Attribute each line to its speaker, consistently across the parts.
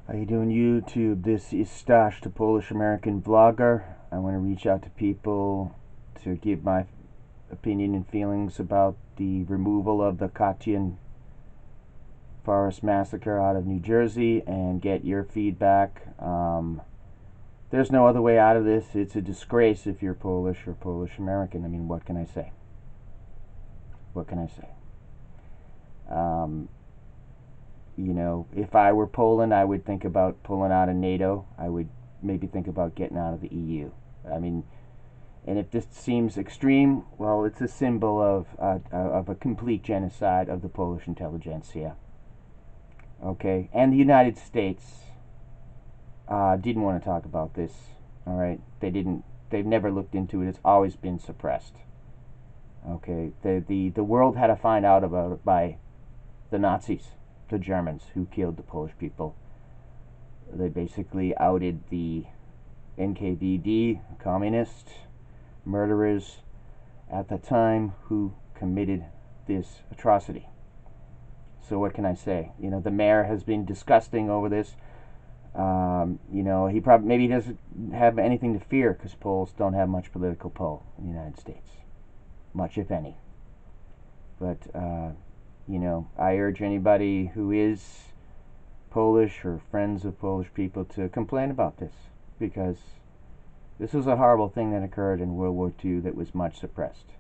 Speaker 1: How you doing, YouTube? This is Stash, the Polish-American vlogger. I want to reach out to people to give my opinion and feelings about the removal of the Katyn Forest massacre out of New Jersey and get your feedback. There's no other way out of this. It's a disgrace if you're Polish or Polish-American. I mean, what can I say? What can I say? You know, if I were Poland, I would think about pulling out of NATO. I would maybe think about getting out of the EU. I mean, and if this seems extreme, well, it's a symbol of a complete genocide of the Polish intelligentsia. Okay, and the United States didn't want to talk about this. All right, they didn't. They've never looked into it. It's always been suppressed. Okay, the world had to find out about it by the Nazis, the Germans who killed the Polish people. They basically outed the NKVD, communist murderers at the time who committed this atrocity. So what can I say? You know, the mayor has been disgusting over this. You know, he probably maybe doesn't have anything to fear because Poles don't have much political pull in the United States, much if any. But you know, I urge anybody who is Polish or friends of Polish people to complain about this, because this was a horrible thing that occurred in World War II that was much suppressed.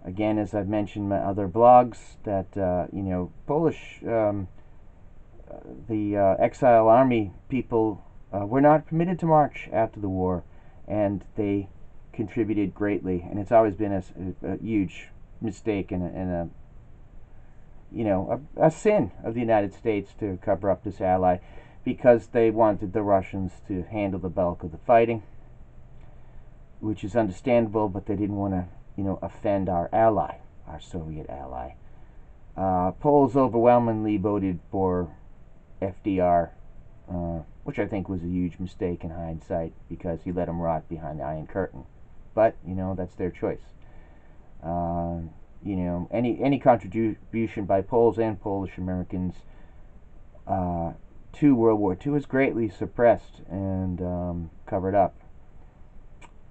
Speaker 1: Again, as I've mentioned in my other blogs, that you know, Polish, the exile army people were not permitted to march after the war, and they contributed greatly. And it's always been a huge mistake and a you know, a sin of the United States to cover up this ally, because they wanted the Russians to handle the bulk of the fighting, which is understandable, but they didn't want to, you know, offend our ally, our Soviet ally. Poles overwhelmingly voted for FDR, which I think was a huge mistake in hindsight, because he let them rot behind the Iron Curtain. But, you know, that's their choice. You know, any contribution by Poles and Polish Americans to World War II is greatly suppressed and covered up.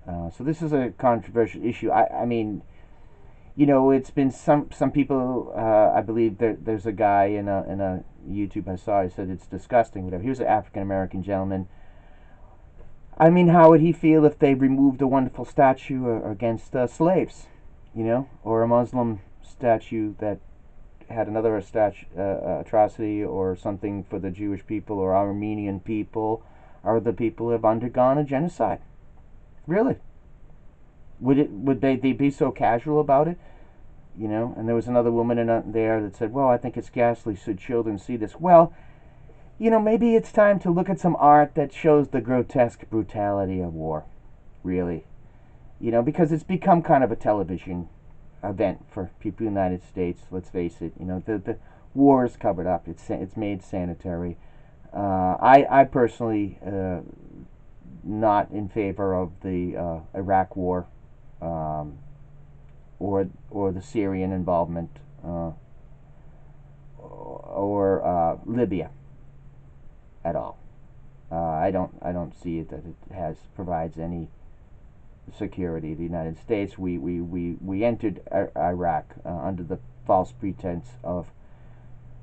Speaker 1: So this is a controversial issue. I mean, you know, it's been some people. I believe there's a guy in a YouTube I saw. He said it's disgusting. Whatever. He was an African American gentleman. I mean, how would he feel if they removed a wonderful statue against slaves? You know, or a Muslim statue that had another atrocity or something for the Jewish people or Armenian people or the people who have undergone a genocide. Really? Would they be so casual about it? You know, and there was another woman in there that said, well, I think it's ghastly, should children see this? Well, you know, maybe it's time to look at some art that shows the grotesque brutality of war. Really. You know, because it's become kind of a television event for people in the United States. Let's face it. You know, the war is covered up. It's made sanitary. I personally not in favor of the Iraq War or the Syrian involvement or Libya at all. I don't see it that it provides any security. The United States, we entered Iraq under the false pretense of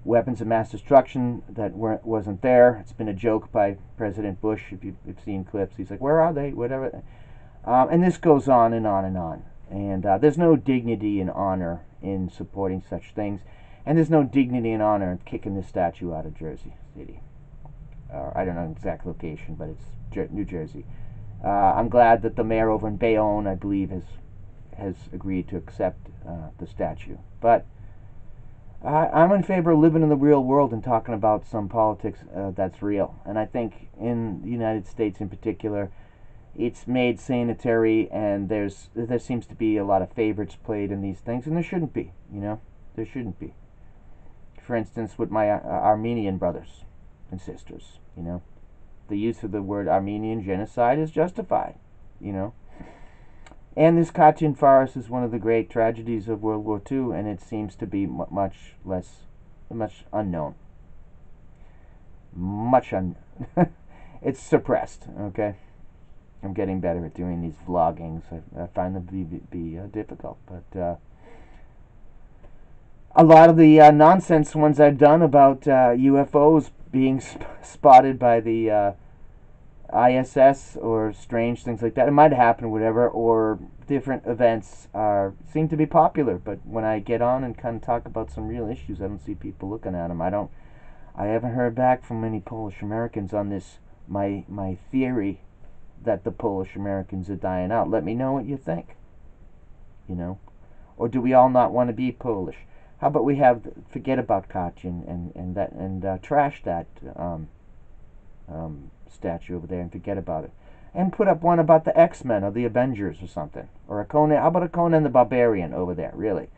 Speaker 1: weapons of mass destruction that wasn't there. It's been a joke by President Bush. If you've seen clips, he's like, where are they? Whatever. And this goes on and on and on. And there's no dignity and honor in supporting such things. And there's no dignity and honor in kicking this statue out of Jersey City. I don't know the exact location, but it's New Jersey. I'm glad that the mayor over in Bayonne, I believe, has agreed to accept the statue. But I'm in favor of living in the real world and talking about some politics that's real. And I think in the United States in particular, it's made sanitary, and there seems to be a lot of favorites played in these things, and there shouldn't be. You know, there shouldn't be. For instance, with my Armenian brothers and sisters, you know, the use of the word Armenian genocide is justified, you know. And this Katyn Forest is one of the great tragedies of World War II, and it seems to be much unknown. much it's suppressed. Okay, I'm getting better at doing these vloggings. I find them to be difficult, but a lot of the nonsense ones I've done about UFOs being spotted by the ISS or strange things like that, it might happen, whatever, or different events seem to be popular. But when I get on and kind of talk about some real issues, I don't see people looking at them. I haven't heard back from many Polish Americans on this. My theory that the Polish Americans are dying out. Let me know what you think. You know, or do we all not want to be Polish? How about we forget about Katyn and trash that statue over there and forget about it, and put up one about the X-Men or the Avengers or something, or a Conan. How about a Conan the Barbarian over there? Really.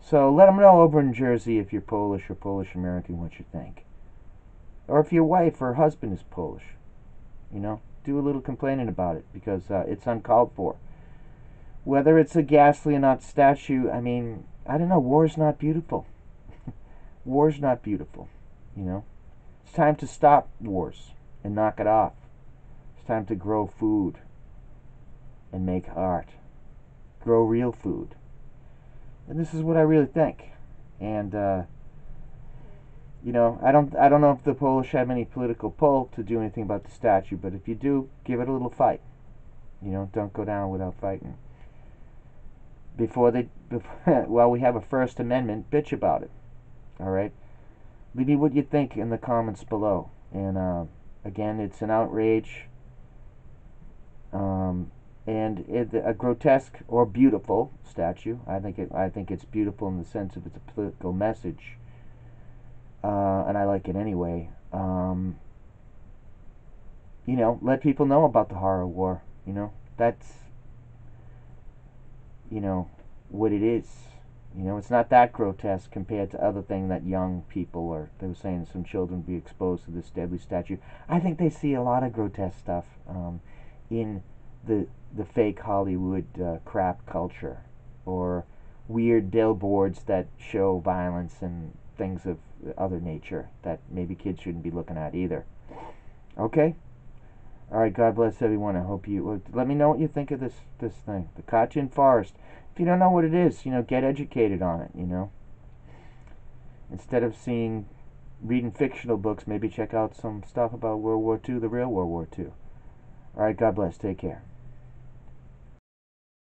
Speaker 1: So let them know over in Jersey, if you're Polish or Polish American, what you think. Or if your wife or husband is Polish, you know, do a little complaining about it, because it's uncalled for. Whether it's a ghastly or not statue, I mean, I don't know, war's not beautiful. War's not beautiful, you know. It's time to stop wars and knock it off. It's time to grow food and make art. Grow real food. And this is what I really think. And you know, I don't know if the Polish have any political pull to do anything about the statue, but if you do, give it a little fight. You know, don't go down without fighting. Well, we have a First Amendment, bitch about it. All right? Leave me what you think in the comments below. And again, it's an outrage. And a grotesque or beautiful statue. I think it's beautiful in the sense of it's a political message. And I like it anyway. You know, let people know about the horror war. You know, that's, you know, what it is. You know, it's not that grotesque compared to other thing that young people, or they were saying some children, be exposed to this deadly statue. I think they see a lot of grotesque stuff in the fake Hollywood crap culture, or weird billboards that show violence and things of other nature that maybe kids shouldn't be looking at either. Okay? Alright, God bless everyone. I hope you... let me know what you think of this thing. The Katyn Forest. If you don't know what it is, you know, get educated on it, you know. Instead of reading fictional books, maybe check out some stuff about World War II, the real World War II. Alright, God bless. Take care.